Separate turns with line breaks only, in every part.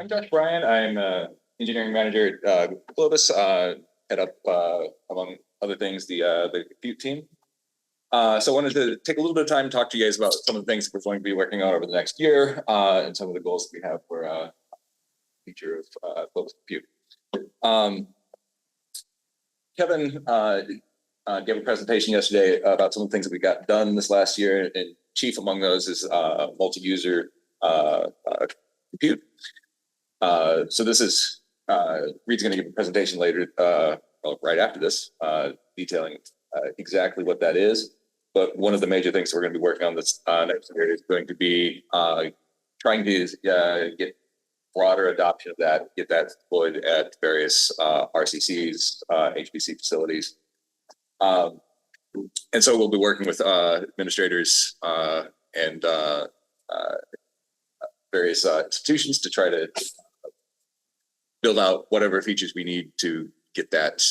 I'm Josh Bryan. I'm engineering manager at Globus, head up, among other things, the compute team. So I wanted to take a little bit of time to talk to you guys about some of the things that we're going to be working on over the next year, and some of the goals that we have for future of Globus Compute. Kevin gave a presentation yesterday about some of the things that we got done this last year, and chief among those is multi-user compute. So this is Reed's going to give a presentation later, right after this, detailing exactly what that is. But one of the major things that we're going to be working on this next year is going to be trying to get broader adoption of that, get that deployed at various RCCs, HPC facilities. And so we'll be working with administrators and various institutions to try to build out whatever features we need to get that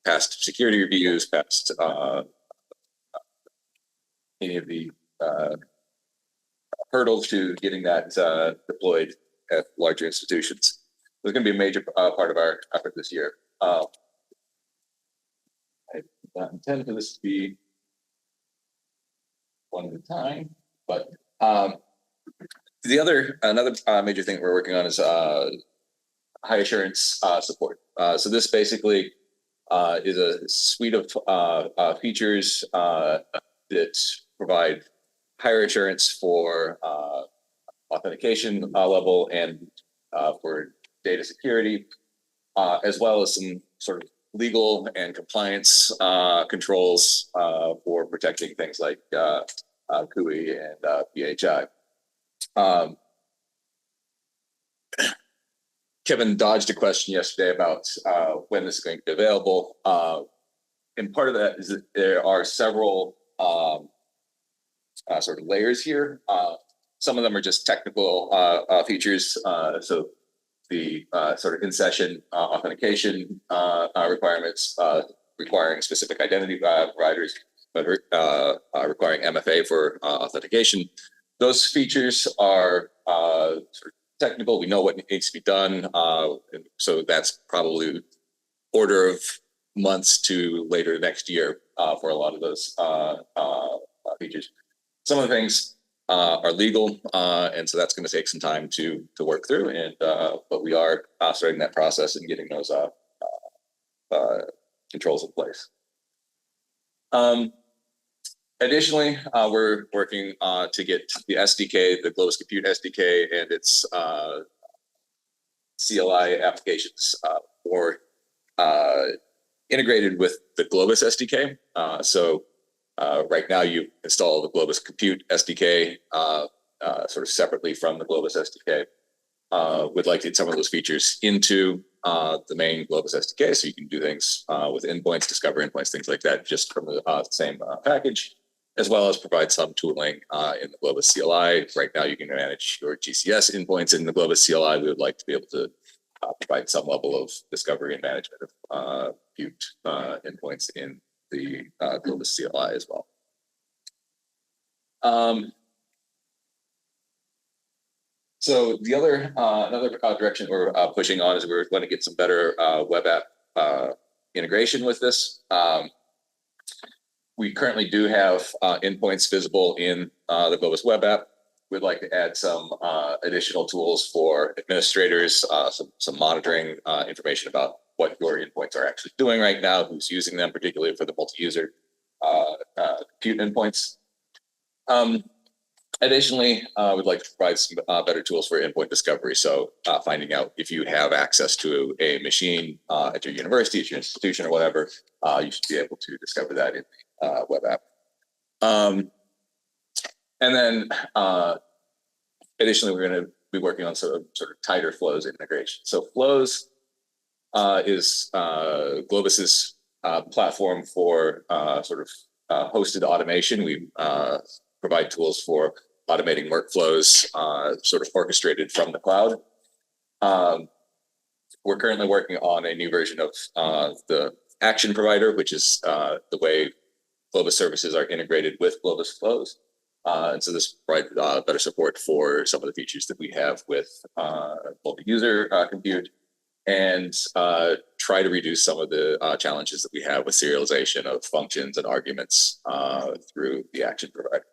past security reviews, past any of the hurdles to getting that deployed at larger institutions. It's going to be a major part of our effort this year. I intend for this to be one at a time, but another major thing we're working on is high assurance support. So this basically is a suite of features that provide higher assurance for authentication level and for data security, as well as some sort of legal and compliance controls for protecting things like CUI and PHI. Kevin dodged a question yesterday about when this is going to be available. And part of that is that there are several sort of layers here. Some of them are just technical features. So the sort of in-session authentication requirements requiring specific identity providers, but requiring MFA for authentication. Those features are sort of technical. We know what needs to be done. And so that's probably order of months to later next year for a lot of those features. Some of the things are legal, and so that's going to take some time to work through. And but we are starting that process and getting those controls in place. Additionally, we're working to get the SDK, the Globus Compute SDK, and its CLI applications or integrated with the Globus SDK. So right now you install the Globus Compute SDK sort of separately from the Globus SDK. We'd like to get some of those features into the main Globus SDK, so you can do things with endpoints, discover endpoints, things like that, just from the same package, as well as provide some tooling in the Globus CLI. Right now, you can manage your GCS endpoints in the Globus CLI. We would like to be able to provide some level of discovery and management of compute endpoints in the Globus CLI as well. So the another direction we're pushing on is we're going to get some better web app integration with this. We currently do have endpoints visible in the Globus web app. We'd like to add some additional tools for administrators, some monitoring information about what your endpoints are actually doing right now, who's using them, particularly for the multi-user compute endpoints. Additionally, we'd like to provide some better tools for endpoint discovery. So finding out if you have access to a machine at your university, at your institution, or whatever, you should be able to discover that in the web app. And then additionally, we're going to be working on sort of tighter flows integration. So flows is Globus's platform for sort of hosted automation. We provide tools for automating workflows sort of orchestrated from the cloud. We're currently working on a new version of the action provider, which is the way Globus services are integrated with Globus flows. And so this provides better support for some of the features that we have with multi-user compute, and try to reduce some of the challenges that we have with serialization of functions and arguments through the action provider.